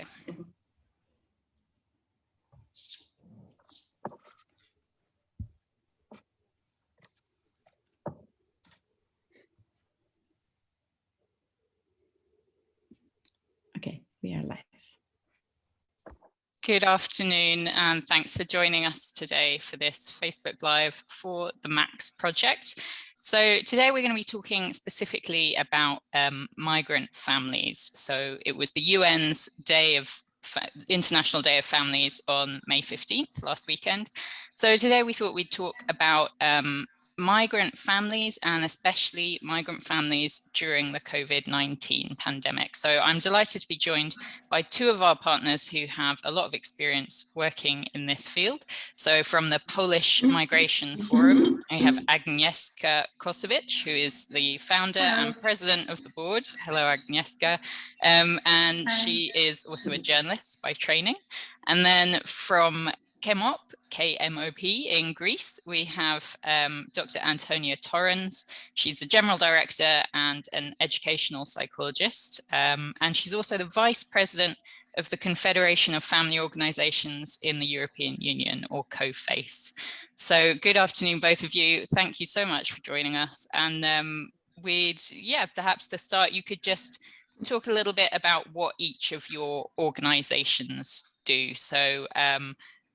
Okay. Okay, we are live. Good afternoon, and thanks for joining us today for this Facebook Live for the MAX project. So today we're going to be talking specifically about migrant families. So it was the UN's International Day of Families on May 15th, last weekend. So today we thought we'd talk about migrant families, and especially migrant families during the COVID-19 pandemic. So I'm delighted to be joined by two of our partners who have a lot of experience working in this field. So from the Polish Migration Forum, I have Agnieszka Kosowicz, who is the founder and president of the board. Hello, Agnieszka. And she is also a journalist by training. And then from KMOP in Greece, we have Dr. Antonia Torrens. She's the general director and an educational psychologist. And she's also the vice president of the Confederation of Family Organizations in the European Union, or COFACE. So good afternoon, both of you. Thank you so much for joining us. And perhaps to start, you could just talk a little bit about what each of your organizations do. So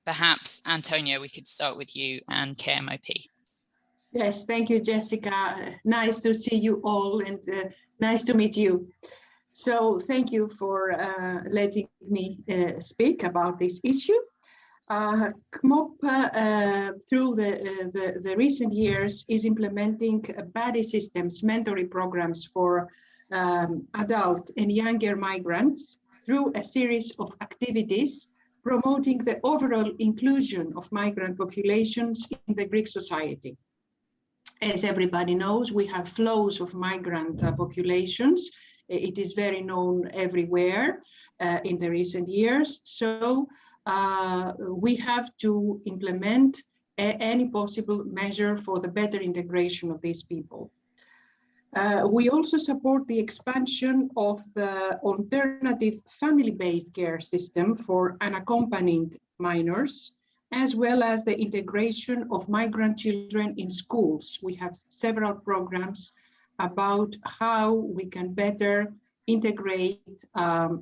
perhaps, Antonia, we could start with you and KMOP. Yes, thank you, Jessica. Nice to see you all, and nice to meet you. So thank you for letting me speak about this issue. KMOP, through the recent years, is implementing buddy systems, mentoring programs for adult and younger migrants through a series of activities promoting the overall inclusion of migrant populations in the Greek society. As everybody knows, we have flows of migrant populations. It is very known everywhere in the recent years. So we have to implement any possible measure for the better integration of these people. We also support the expansion of the alternative family-based care system for unaccompanied minors, as well as the integration of migrant children in schools. We have several programs about how we can better integrate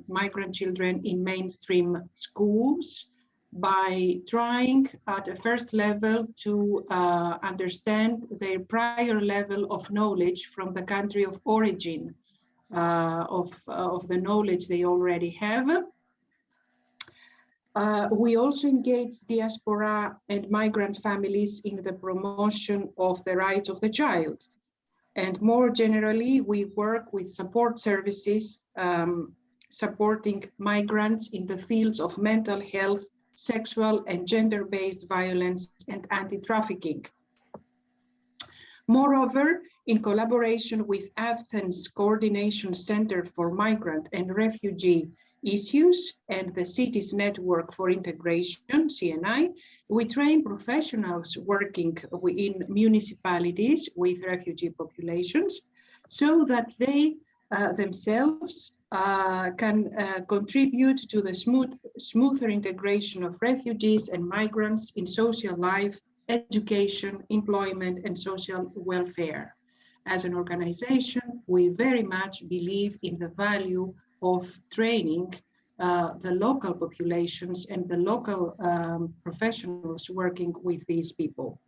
migrant children in mainstream schools by trying at a first level to understand their prior level of knowledge from the country of origin, of the knowledge they already have. We also engage diaspora and migrant families in the promotion of the rights of the child. And more generally, we work with support services, supporting migrants in the fields of mental health, sexual and gender-based violence, and anti-trafficking. Moreover, in collaboration with Athens Coordination Center for Migrant and Refugee Issues and the Cities Network for Integration, CNI, we train professionals working in municipalities with refugee populations so that they themselves can contribute to the smoother integration of refugees and migrants in social life, education, employment, and social welfare. As an organization, we very much believe in the value of training the local populations and the local professionals working with these people.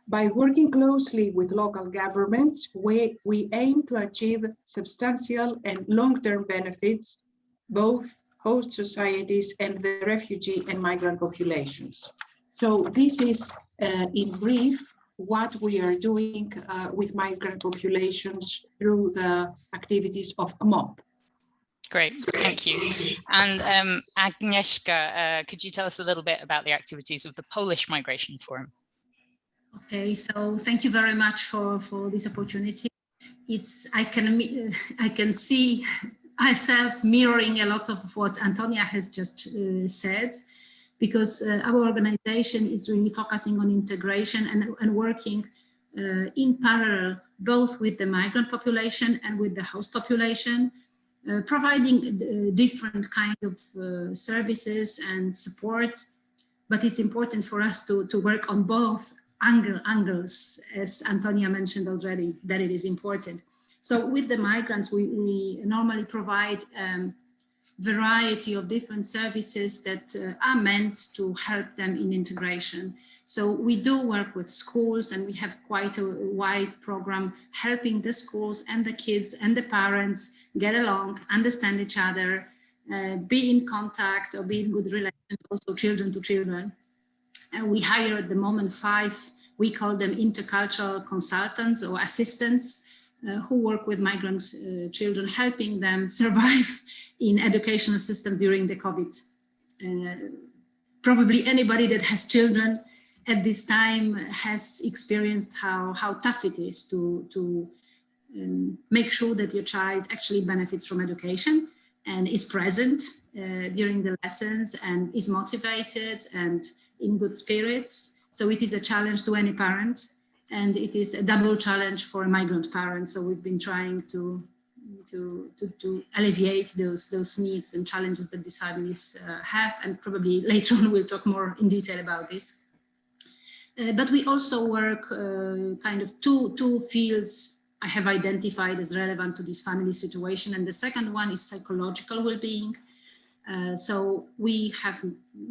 By working closely with local governments, we aim to achieve substantial and long-term benefits, both host societies and the refugee and migrant populations. So this is, in brief, what we are doing with migrant populations through the activities of KMOP. Great, thank you. And Agnieszka, could you tell us a little bit about the activities of the Polish Migration Forum? Okay, so thank you very much for this opportunity. I can see ourselves mirroring a lot of what Antonia has just said, because our organization is really focusing on integration and working in parallel, both with the migrant population and with the host population. providing different kind of services and support. But it's important for us to work on both angles, as Antonia mentioned already, that it is important. So with the migrants, we normally provide variety of different services that are meant to help them in integration. So we do work with schools, and we have quite a wide program helping the schools and the kids and the parents get along, understand each other, be in contact or be in good relations, also children to children. And we hire at the moment 5, we call them intercultural consultants or assistants, who work with migrant children, helping them survive in educational system during the COVID. Probably anybody that has children at this time has experienced how tough it is to make sure that your child actually benefits from education and is present during the lessons and is motivated and in good spirits. So it is a challenge to any parent. And it is a double challenge for a migrant parent. So we've been trying to alleviate those needs and challenges that these families have. And probably later on we'll talk more in detail about this. But we also work kind of two fields I have identified as relevant to this family situation. And the second one is psychological well-being. So we have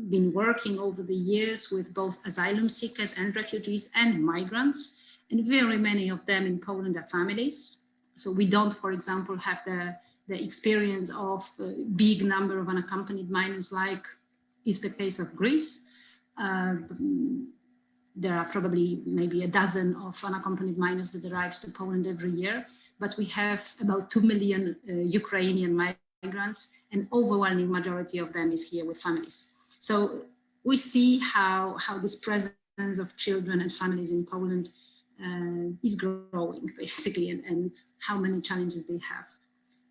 been working over the years with both asylum seekers and refugees and migrants, and very many of them in Poland are families. So we don't, for example, have the experience of a big number of unaccompanied minors like is the case of Greece. There are probably maybe a dozen of unaccompanied minors that arrives to Poland every year, but we have about 2 million Ukrainian migrants, an overwhelming majority of them is here with families. So we see how this presence of children and families in Poland is growing basically, and how many challenges they have.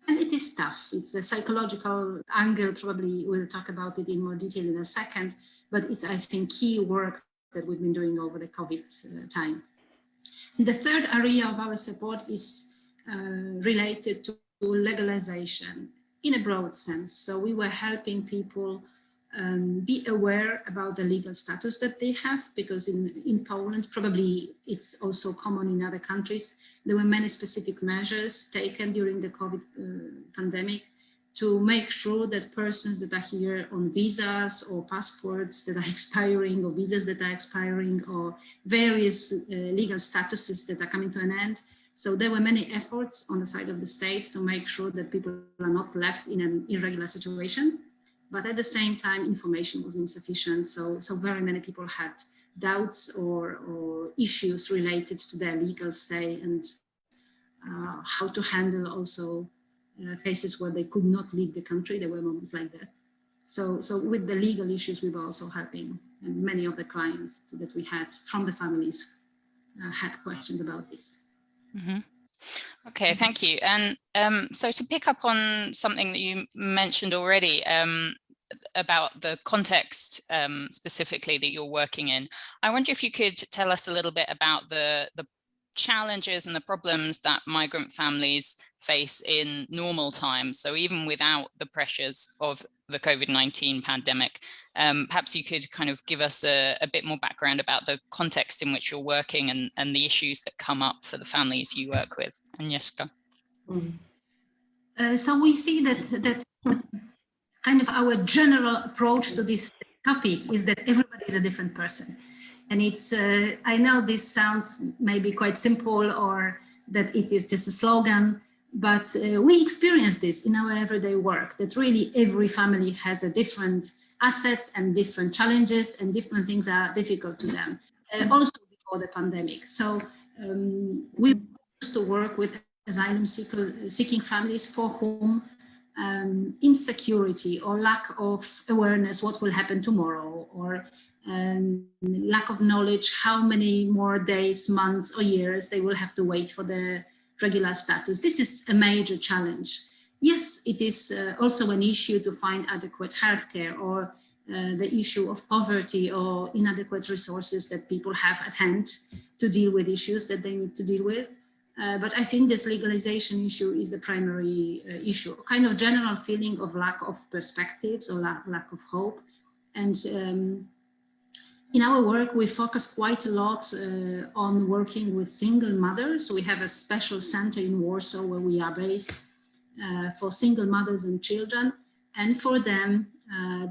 And it is tough. It's a psychological angle, probably we'll talk about it in more detail in a second, but it's, I think, key work that we've been doing over the COVID time. And the third area of our support is related to legalization in a broad sense. So we were helping people be aware about the legal status that they have, because in Poland, probably it's also common in other countries, there were many specific measures taken during the COVID pandemic to make sure that persons that are here on visas or passports that are expiring or visas that are expiring or various legal statuses that are coming to an end. So there were many efforts on the side of the state to make sure that people are not left in an irregular situation. But at the same time, information was insufficient. So very many people had doubts or issues related to their legal stay and how to handle also cases where they could not leave the country. There were moments like that. So with the legal issues, we were also helping, and many of the clients that we had from the families had questions about this. Mm-hmm. Okay, thank you. And so to pick up on something that you mentioned already about the context specifically that you're working in, I wonder if you could tell us a little bit about the challenges and the problems that migrant families face in normal times. So even without the pressures of the COVID-19 pandemic, perhaps you could kind of give us a bit more background about the context in which you're working and the issues that come up for the families you work with. Agnieszka. So we see that kind of our general approach to this topic is that everybody is a different person. And it's, I know this sounds maybe quite simple or that it is just a slogan, but we experience this in our everyday work, that really every family has a different assets and different challenges and different things are difficult to them, also before the pandemic. So we used to work with asylum seeking families for whom insecurity or lack of awareness what will happen tomorrow, or lack of knowledge how many more days, months or years they will have to wait for the regular status. This is a major challenge. Yes, it is also an issue to find adequate healthcare, or the issue of poverty or inadequate resources that people have at hand to deal with issues that they need to deal with. But I think this legalization issue is the primary issue, a kind of general feeling of lack of perspectives or lack of hope. And in our work, we focus quite a lot on working with single mothers. We have a special center in Warsaw where we are based for single mothers and children. And for them,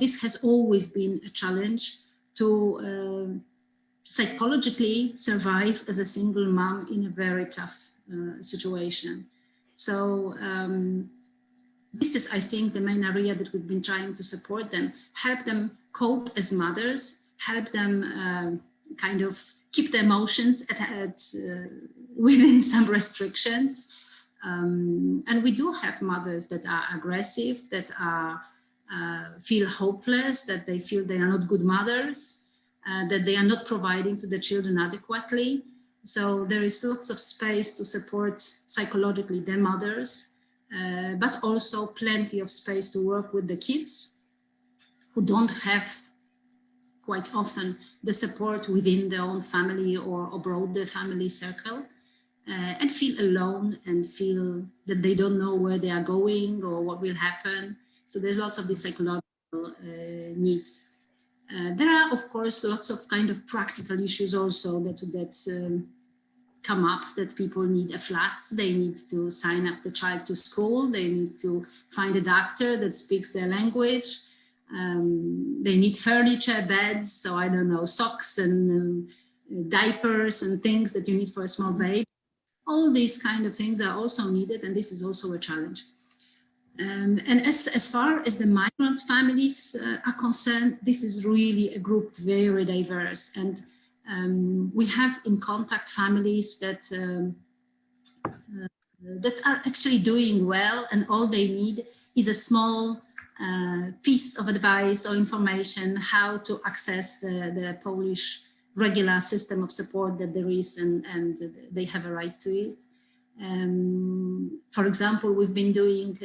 this has always been a challenge to psychologically survive as a single mom in a very tough situation. So this is, I think, the main area that we've been trying to support them, help them cope as mothers, help them kind of keep the emotions within some restrictions. And we do have mothers that are aggressive, that are feel hopeless, that they feel they are not good mothers, that they are not providing to the children adequately. So there is lots of space to support psychologically the mothers, but also plenty of space to work with the kids who don't have quite often the support within their own family or abroad the family circle, and feel alone and feel that they don't know where they are going or what will happen. So there's lots of these psychological needs. There are, of course, lots of kind of practical issues also that come up, that people need a flat, they need to sign up the child to school, they need to find a doctor that speaks their language, they need furniture, beds, so I don't know, socks and diapers and things that you need for a small baby. All these kind of things are also needed, and this is also a challenge. And as far as the migrant families are concerned, this is really a group very diverse, and we have in contact families that that are actually doing well, and all they need is a small piece of advice or information how to access the Polish regular system of support that there is, and they have a right to it. For example, we've been doing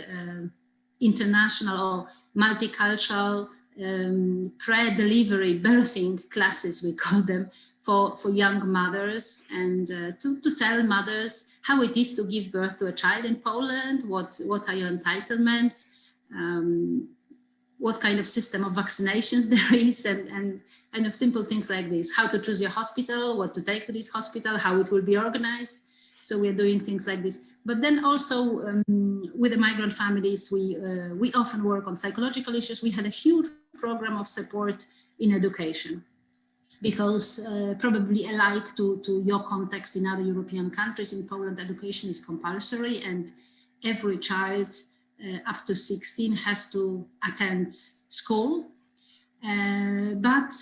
international or multicultural pre-delivery birthing classes, we call them, for young mothers, and to tell mothers how it is to give birth to a child in Poland, what are your entitlements, what kind of system of vaccinations there is, and kind of simple things like this, how to choose your hospital, what to take to this hospital, how it will be organized. So we're doing things like this. But then also with the migrant families, we often work on psychological issues. We had a huge program of support in education, because probably alike to your context in other European countries, in Poland, education is compulsory, and every child up to 16 has to attend school. But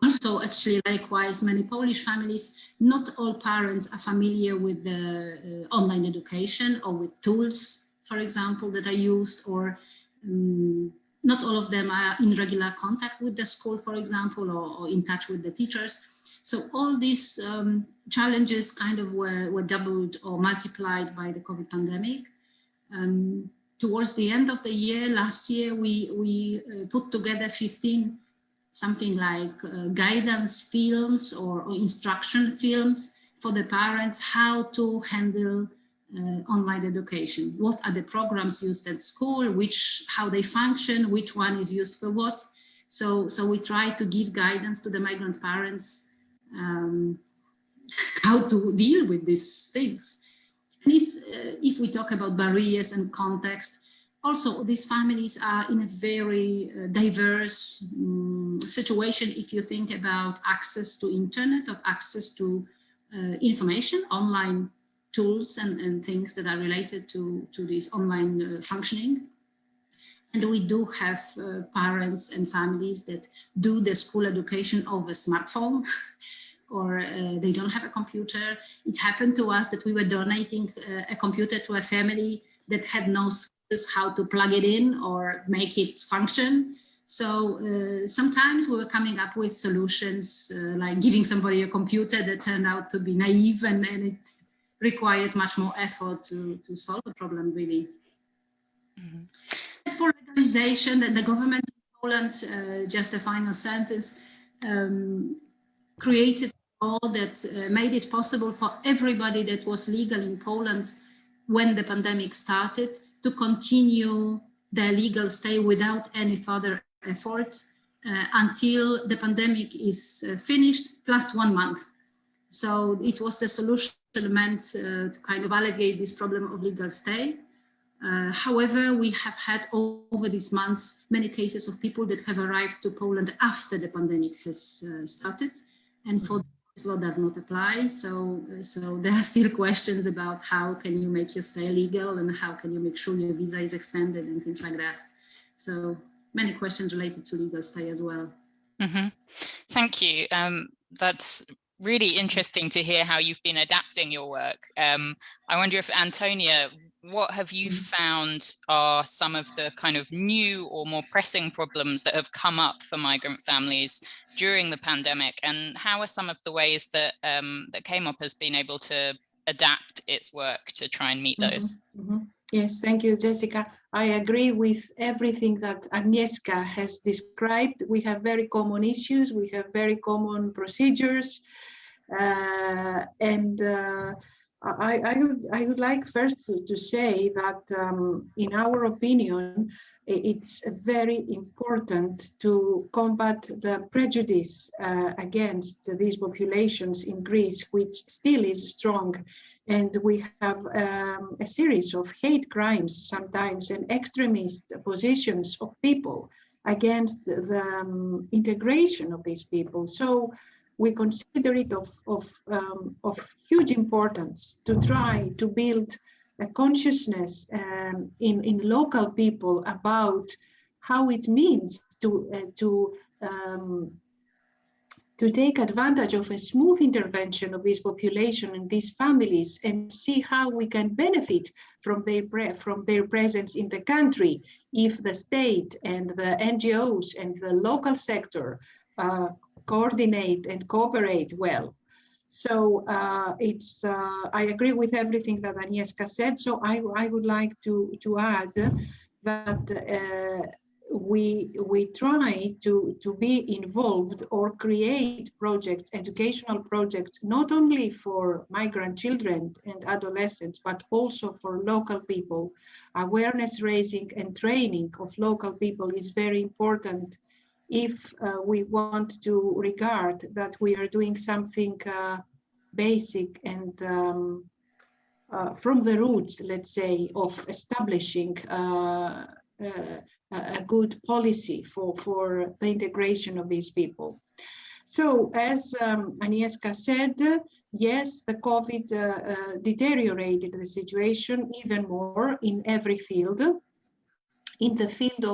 also, actually, likewise, many Polish families, not all parents are familiar with the online education or with tools, for example, that are used, or not all of them are in regular contact with the school, for example, or in touch with the teachers. So all these challenges kind of were doubled or multiplied by the COVID pandemic. Towards the end of the year, last year, we put together 15 something like guidance films or instruction films for the parents, how to handle online education. What are the programs used at school, how they function, which one is used for what. So we try to give guidance to the migrant parents how to deal with these things. And it's, if we talk about barriers and context, also these families are in a very diverse situation. If you think about access to internet or access to information, online tools and things that are related to this online functioning. And we do have parents and families that do the school education over smartphone, or they don't have a computer. It happened to us that we were donating a computer to a family that had no skills how to plug it in or make it function. So sometimes we were coming up with solutions like giving somebody a computer that turned out to be naive, and it required much more effort to solve the problem, really. Mm-hmm. As for legalization, the government of Poland, just a final sentence, created law that made it possible for everybody that was legal in Poland when the pandemic started to continue their legal stay without any further effort until the pandemic is finished, plus 1 month. So it was the solution meant to kind of alleviate this problem of legal stay. However, we have had over these months many cases of people that have arrived to Poland after the pandemic has started, and for this law does not apply. So there are still questions about how can you make your stay legal and how can you make sure your visa is extended and things like that. So many questions related to legal stay as well. Mm-hmm. Thank you. That's really interesting to hear how you've been adapting your work. I wonder if, Antonia, what have you found are some of the kind of new or more pressing problems that have come up for migrant families during the pandemic, and how are some of the ways that that KMOP has been able to adapt its work to try and meet those? Yes, thank you, Jessica. I agree with everything that Agnieszka has described. We have very common issues, we have very common procedures, and I would like first to say that in our opinion, it's very important to combat the prejudice against these populations in Greece, which still is strong. And we have a series of hate crimes sometimes and extremist positions of people against the integration of these people. So we consider it of huge importance to try to build a consciousness in local people about how it means to take advantage of a smooth intervention of this population and these families, and see how we can benefit from their presence in the country if the state and the NGOs and the local sector coordinate and cooperate well. So I agree with everything that Agnieszka said. So I would like to add that we try to be involved or create projects, educational projects, not only for migrant children and adolescents, but also for local people. Awareness raising and training of local people is very important if we want to regard that we are doing something basic and from the roots, let's say, of establishing a good policy for the integration of these people. So as Agnieszka said, yes, the COVID deteriorated the situation even more in every field. In the field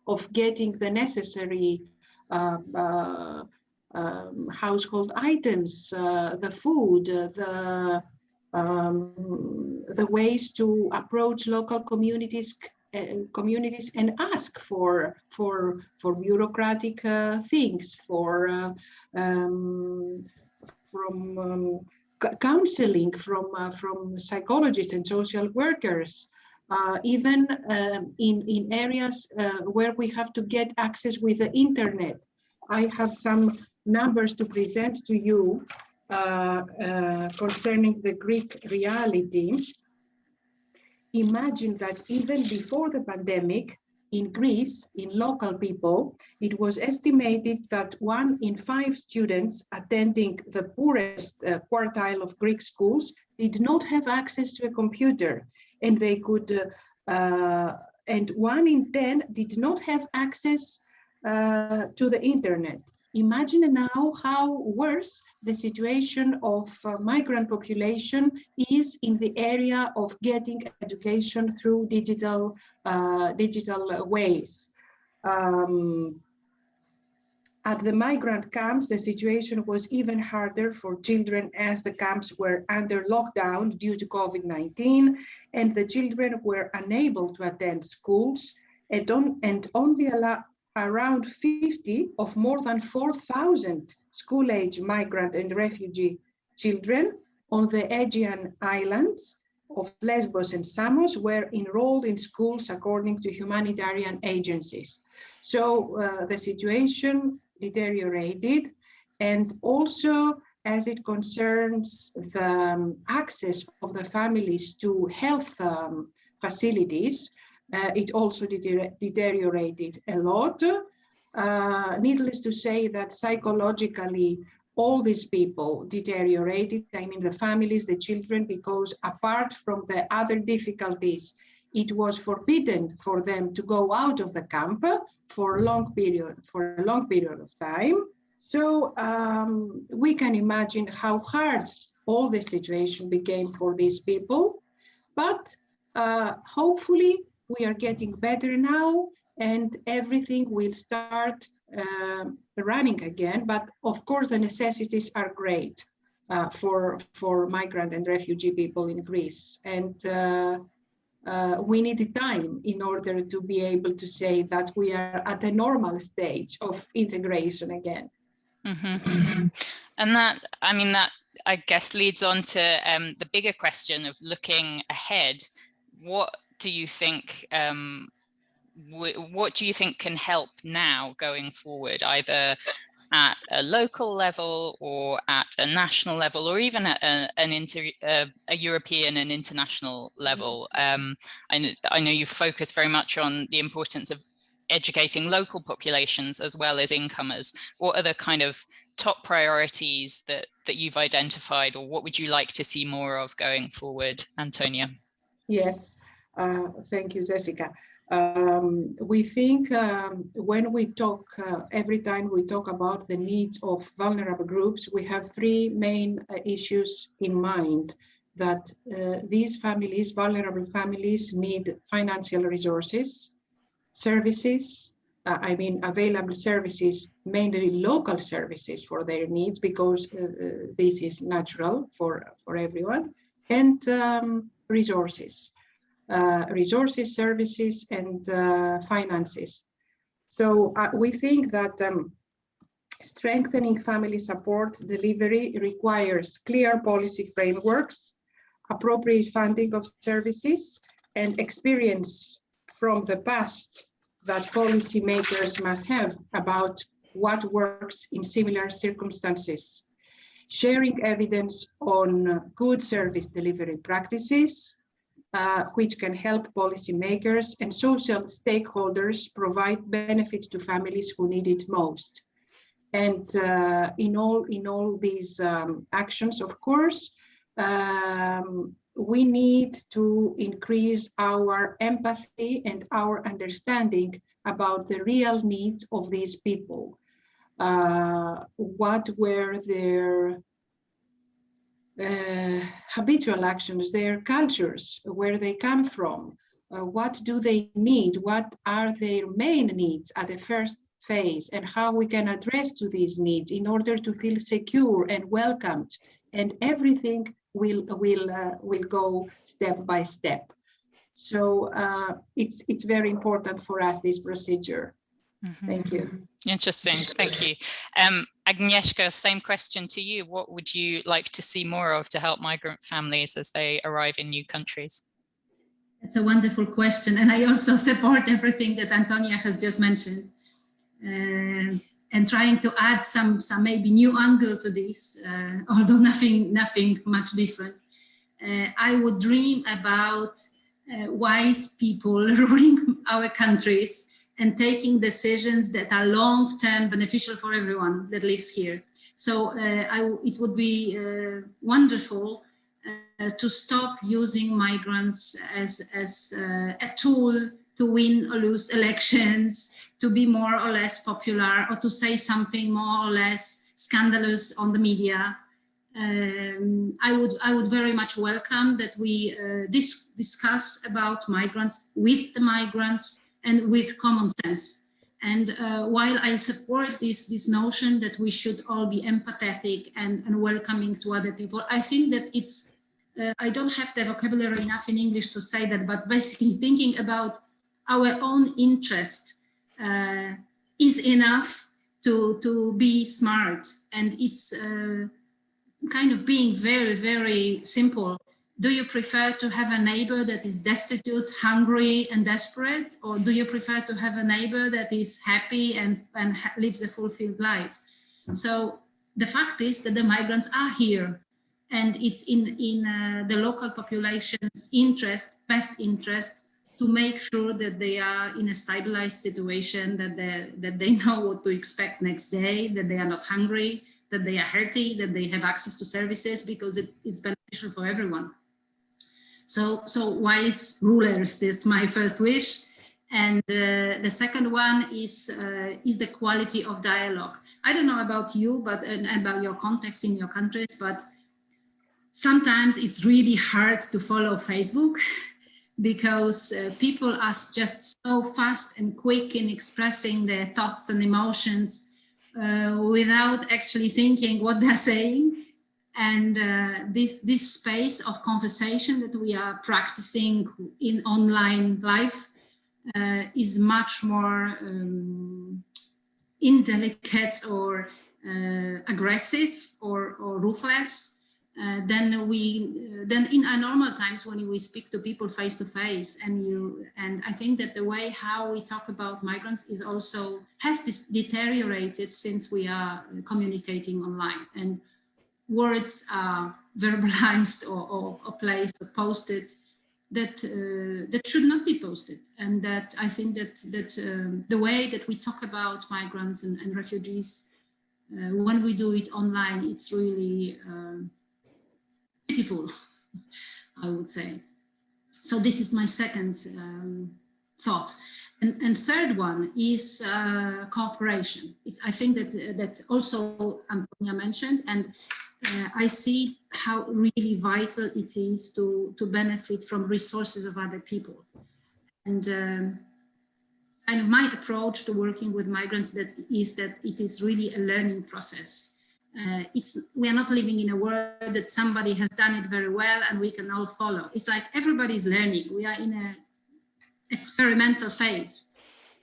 of getting the necessary household items, the food, the ways to approach local communities and ask for bureaucratic things, from counseling from psychologists and social workers, even in areas where we have to get access with the internet. I have some numbers to present to you concerning the Greek reality. Imagine that even before the pandemic, in Greece, in local people, it was estimated that 1 in 5 students attending the poorest quartile of Greek schools did not have access to a computer, and they could, and 1 in 10 did not have access to the internet. Imagine now how worse the situation of migrant population is in the area of getting education through digital ways. At the migrant camps, the situation was even harder for children, as the camps were under lockdown due to COVID-19, and the children were unable to attend schools, and only around 50 of more than 4,000 school-age migrant and refugee children on the Aegean islands of Lesbos and Samos were enrolled in schools according to humanitarian agencies. So the situation deteriorated, and also as it concerns the access of the families to health facilities, it also deteriorated a lot. Needless to say that psychologically, all these people deteriorated, I mean the families, the children, because apart from the other difficulties, it was forbidden for them to go out of the camp for a long period of time. So we can imagine how hard all the situation became for these people, but hopefully we are getting better now and everything will start running again. But of course, the necessities are great for migrant and refugee people in Greece. And we needed time in order to be able to say that we are at a normal stage of integration again. Mm-hmm. And that, I mean, that I guess leads on to the bigger question of looking ahead. What do you think? What do you think can help now going forward, either at a local level or at a national level, or even at a European and international level? I know you focus very much on the importance of educating local populations as well as incomers. What are the kind of top priorities that you've identified, or what would you like to see more of going forward, Antonia? Yes, thank you, Jessica. We think when we talk, every time we talk about the needs of vulnerable groups, we have three main issues in mind. That these families, vulnerable families, need financial resources, services, I mean available services, mainly local services for their needs, because this is natural for everyone, and resources, services, and finances. So we think that strengthening family support delivery requires clear policy frameworks, appropriate funding of services, and experience from the past that policymakers must have about what works in similar circumstances. Sharing evidence on good service delivery practices, which can help policymakers and social stakeholders provide benefit to families who need it most. And in all these actions, of course, we need to increase our empathy and our understanding about the real needs of these people. What were their habitual actions, their cultures, where they come from, what do they need, what are their main needs at the first phase, and how we can address to these needs in order to feel secure and welcomed, and everything will go step by step. So it's very important for us, this procedure. Mm-hmm. Thank you. Interesting, thank you. Agnieszka, same question to you. What would you like to see more of to help migrant families as they arrive in new countries? It's a wonderful question, and I also support everything that Antonia has just mentioned. And trying to add some maybe new angle to this, although nothing much different. I would dream about wise people ruling our countries and taking decisions that are long-term beneficial for everyone that lives here. So it would be wonderful to stop using migrants as a tool to win or lose elections, to be more or less popular, or to say something more or less scandalous on the media. I would very much welcome that we discuss about migrants with the migrants and with common sense. And while I support this notion that we should all be empathetic and welcoming to other people, I think that it's, I don't have the vocabulary enough in English to say that, but basically thinking about our own interest is enough to be smart. And it's kind of being very, very simple. Do you prefer to have a neighbor that is destitute, hungry, and desperate? Or do you prefer to have a neighbor that is happy and lives a fulfilled life? So the fact is that the migrants are here, and it's in the local population's best interest, to make sure that they are in a stabilized situation, that they know what to expect next day, that they are not hungry, that they are healthy, that they have access to services, because it's beneficial for everyone. So wise rulers, that's my first wish. And the second one is the quality of dialogue. I don't know about you, and about your context in your countries, but sometimes it's really hard to follow Facebook, because people are just so fast and quick in expressing their thoughts and emotions without actually thinking what they're saying. And this space of conversation that we are practicing in online life is much more indelicate or aggressive or ruthless than in our normal times when we speak to people face to face. And I think that the way how we talk about migrants is also has deteriorated since we are communicating online, and words are verbalized or placed or posted that should not be posted. And that I think that the way that we talk about migrants and refugees when we do it online, it's really beautiful, I would say. So this is my second thought. And third one is cooperation. I think that also Antonia mentioned, and I see how really vital it is to benefit from resources of other people. And kind of my approach to working with migrants that it is really a learning process. We are not living in a world that somebody has done it very well and we can all follow. It's like everybody's learning. We are in an experimental phase.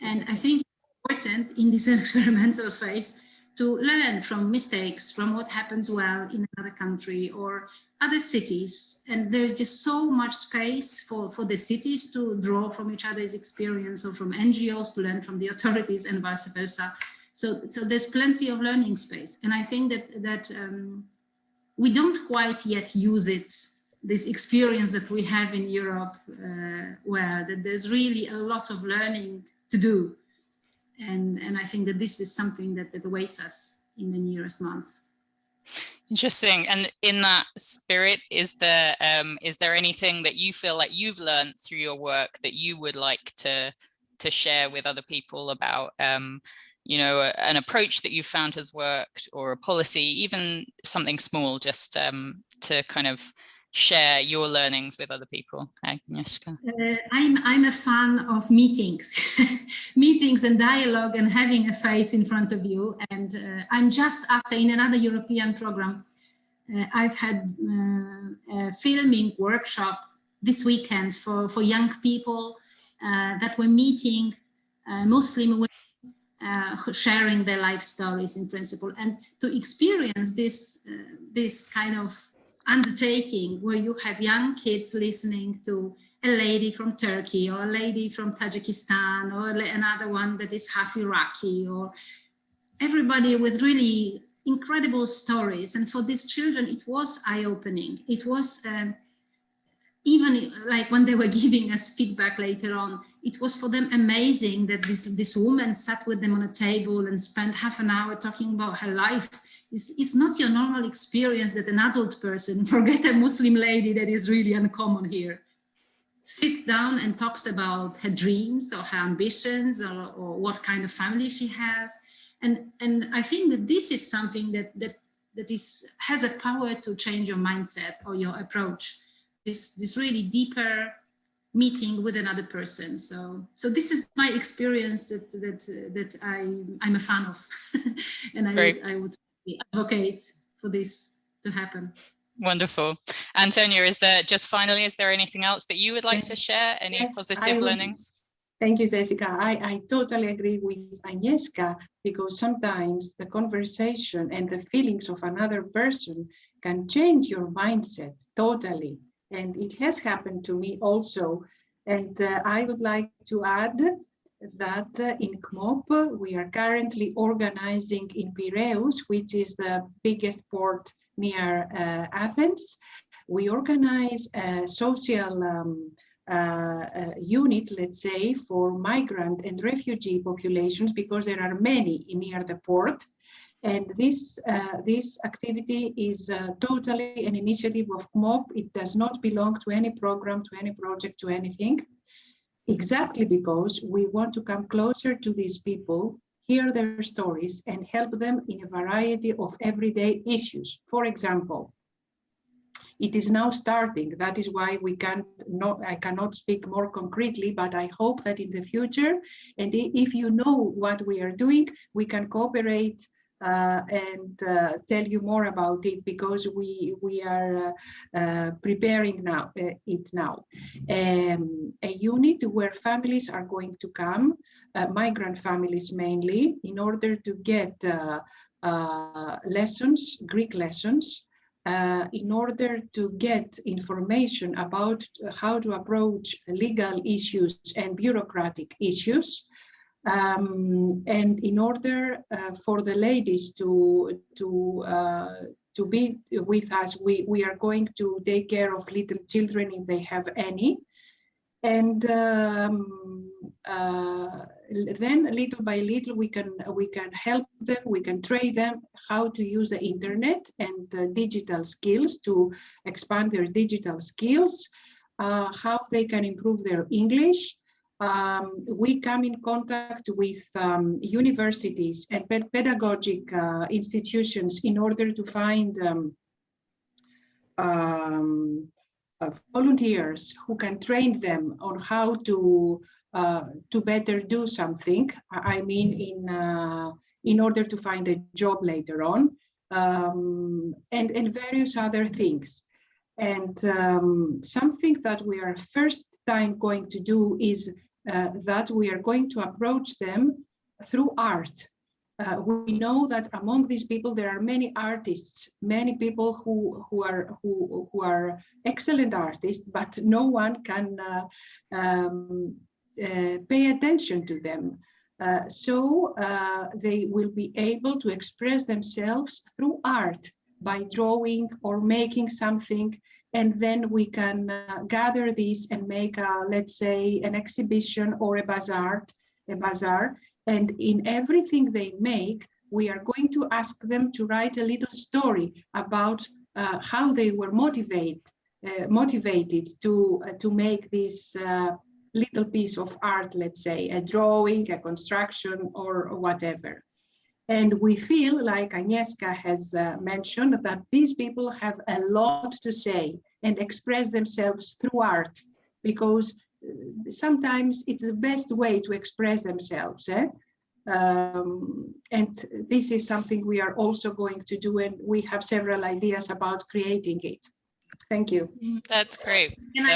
And I think it's important in this experimental phase to learn from mistakes, from what happens well in another country or other cities. And there's just so much space for the cities to draw from each other's experience, or from NGOs to learn from the authorities, and vice versa. So there's plenty of learning space. And I think that we don't quite yet use it, this experience that we have in Europe, where that there's really a lot of learning to do. And I think that this is something that awaits us in the nearest months. Interesting. And in that spirit, is there anything that you feel like you've learned through your work that you would like to share with other people about, you know, an approach that you found has worked, or a policy, even something small, just to kind of share your learnings with other people? Agnieszka. I'm a fan of meetings, meetings and dialogue, and having a face in front of you. And I'm just after, in another European program, I've had a filming workshop this weekend for young people that were meeting Muslim women, sharing their life stories in principle, and to experience this kind of undertaking where you have young kids listening to a lady from Turkey, or a lady from Tajikistan, or another one that is half Iraqi, or everybody with really incredible stories. And for these children, it was eye-opening. It was even like when they were giving us feedback later on, it was for them amazing that this woman sat with them on a table and spent half an hour talking about her life. It's not your normal experience that an adult person, forget a Muslim lady that is really uncommon here, sits down and talks about her dreams or her ambitions, or what kind of family she has. And I think that this is something that has a power to change your mindset or your approach. This really deeper meeting with another person. So this is my experience that I'm a fan of, and I would advocate for this to happen. Wonderful. Antonia, is there anything else that you would like to share? Any positive learnings? Thank you, Jessica. I totally agree with Agnieszka, because sometimes the conversation and the feelings of another person can change your mindset totally. And it has happened to me also. And I would like to add that in KMOP, we are currently organizing in Piraeus, which is the biggest port near Athens. We organize a social unit, let's say, for migrant and refugee populations, because there are many near the port. And this activity is totally an initiative of KMOP. It does not belong to any program, to any project, to anything. Exactly because we want to come closer to these people, hear their stories, and help them in a variety of everyday issues. For example, it is now starting. That is why I cannot speak more concretely, but I hope that in the future, and if you know what we are doing, we can cooperate and tell you more about it, because we are preparing it now. A unit where families are going to come, migrant families mainly, in order to get lessons, Greek lessons, in order to get information about how to approach legal issues and bureaucratic issues. And in order for the ladies to be with us, we are going to take care of little children if they have any. And then little by little we can help them, we can train them how to use the internet and digital skills, to expand their digital skills, how they can improve their English. We come in contact with universities and pedagogic institutions in order to find volunteers who can train them on how to better do something. I mean, in order to find a job later on, and various other things. And something that we are first time going to do is that we are going to approach them through art. We know that among these people there are many artists, many people who are excellent artists, but no one can pay attention to them. So they will be able to express themselves through art, by drawing or making something, and then we can gather this and make let's say an exhibition or a bazaar. And in everything they make, we are going to ask them to write a little story about how they were motivated to make this little piece of art, let's say a drawing, a construction, or whatever. And we feel, like Agnieszka has mentioned, that these people have a lot to say and express themselves through art, because sometimes it's the best way to express themselves. And this is something we are also going to do, and we have several ideas about creating it. Thank you. That's great. Can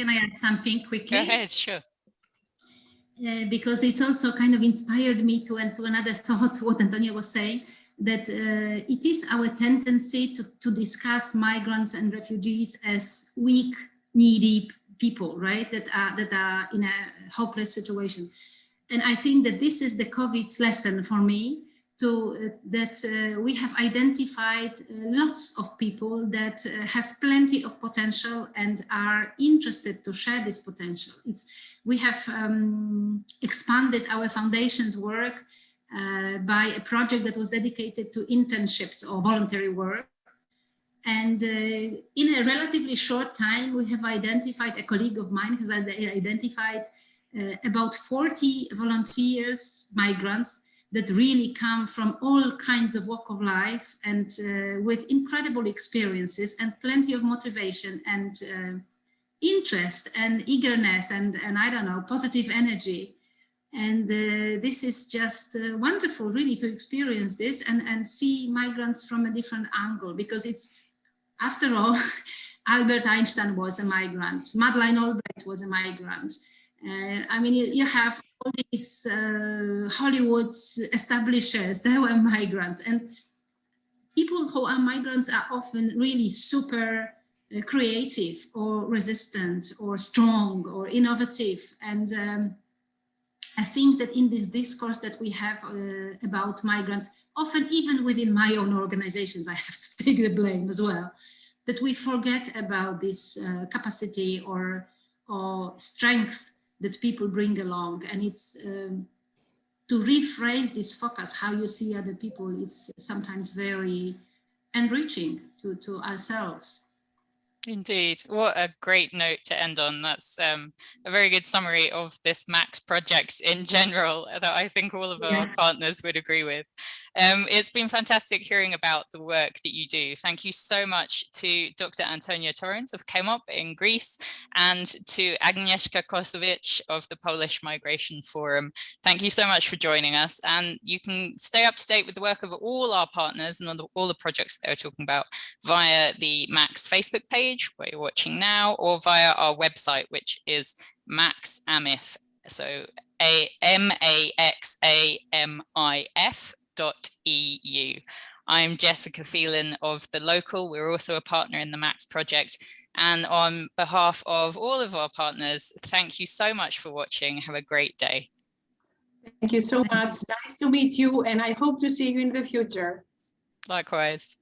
I add something quickly? Go ahead, sure. Because it's also kind of inspired me to another thought, what Antonia was saying, that it is our tendency to discuss migrants and refugees as weak, needy people, right? That are in a hopeless situation. And I think that this is the COVID lesson for me, that we have identified lots of people that have plenty of potential and are interested to share this potential. We have expanded our foundation's work by a project that was dedicated to internships or voluntary work. And in a relatively short time, we have identified, a colleague of mine has identified about 40 volunteers, migrants, that really come from all kinds of walk of life, and with incredible experiences and plenty of motivation and interest and eagerness and I don't know, positive energy. And this is just wonderful, really, to experience this and see migrants from a different angle, because it's, after all, Albert Einstein was a migrant, Madeleine Albright was a migrant. I mean, you have all these Hollywood establishers, they were migrants, and people who are migrants are often really super creative or resistant or strong or innovative. And I think that in this discourse that we have about migrants, often even within my own organizations, I have to take the blame as well, that we forget about this capacity or strength that people bring along. And it's to rephrase this focus, how you see other people, it's sometimes very enriching to ourselves. Indeed. What a great note to end on. That's a very good summary of this MAX project in general that I think all of our partners would agree with. It's been fantastic hearing about the work that you do. Thank you so much to Dr. Antonia Torrens of KMOP in Greece and to Agnieszka Kosowicz of the Polish Migration Forum. Thank you so much for joining us, and you can stay up to date with the work of all our partners and all the projects that we're talking about via the MAX Facebook page where you're watching now, or via our website, which is maxamif, so maxamif.eu. I'm Jessica Phelan of The Local. We're also a partner in the MAX project. And on behalf of all of our partners, thank you so much for watching. Have a great day. Thank you so much. Nice to meet you, and I hope to see you in the future. Likewise.